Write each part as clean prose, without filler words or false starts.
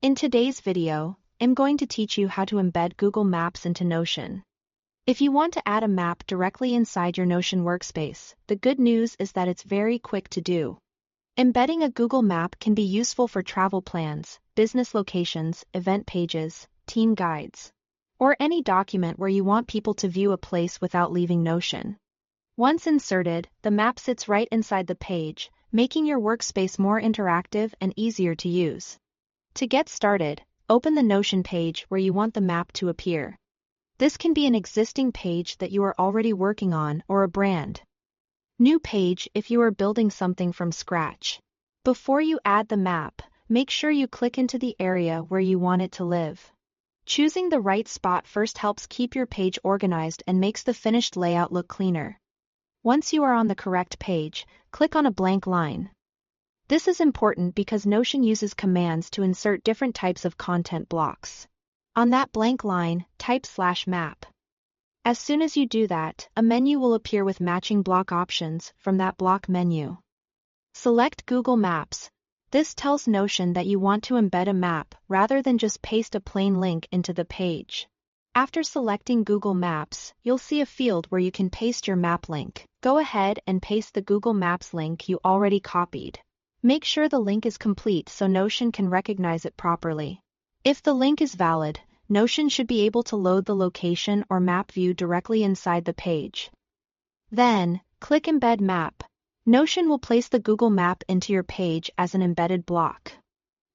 In today's video, I'm going to teach you how to embed Google Maps into Notion. If you want to add a map directly inside your Notion workspace, the good news is that it's very quick to do. Embedding a Google Map can be useful for travel plans, business locations, event pages, team guides, or any document where you want people to view a place without leaving Notion. Once inserted, the map sits right inside the page, making your workspace more interactive and easier to use. To get started, open the Notion page where you want the map to appear. This can be an existing page that you are already working on or a brand new page if you are building something from scratch. Before you add the map, make sure you click into the area where you want it to live. Choosing the right spot first helps keep your page organized and makes the finished layout look cleaner. Once you are on the correct page, click on a blank line. This is important because Notion uses commands to insert different types of content blocks. On that blank line, type /map. As soon as you do that, a menu will appear with matching block options from that block menu. Select Google Maps. This tells Notion that you want to embed a map rather than just paste a plain link into the page. After selecting Google Maps, you'll see a field where you can paste your map link. Go ahead and paste the Google Maps link you already copied. Make sure the link is complete so Notion can recognize it properly. If the link is valid, Notion should be able to load the location or map view directly inside the page. Then, click Embed Map. Notion will place the Google Map into your page as an embedded block.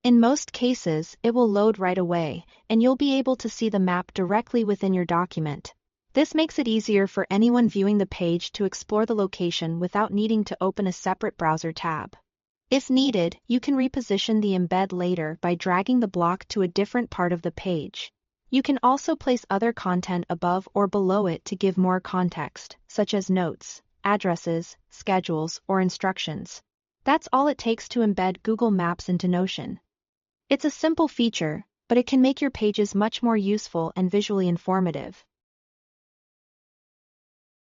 In most cases, it will load right away, and you'll be able to see the map directly within your document. This makes it easier for anyone viewing the page to explore the location without needing to open a separate browser tab. If needed, you can reposition the embed later by dragging the block to a different part of the page. You can also place other content above or below it to give more context, such as notes, addresses, schedules, or instructions. That's all it takes to embed Google Maps into Notion. It's a simple feature, but it can make your pages much more useful and visually informative.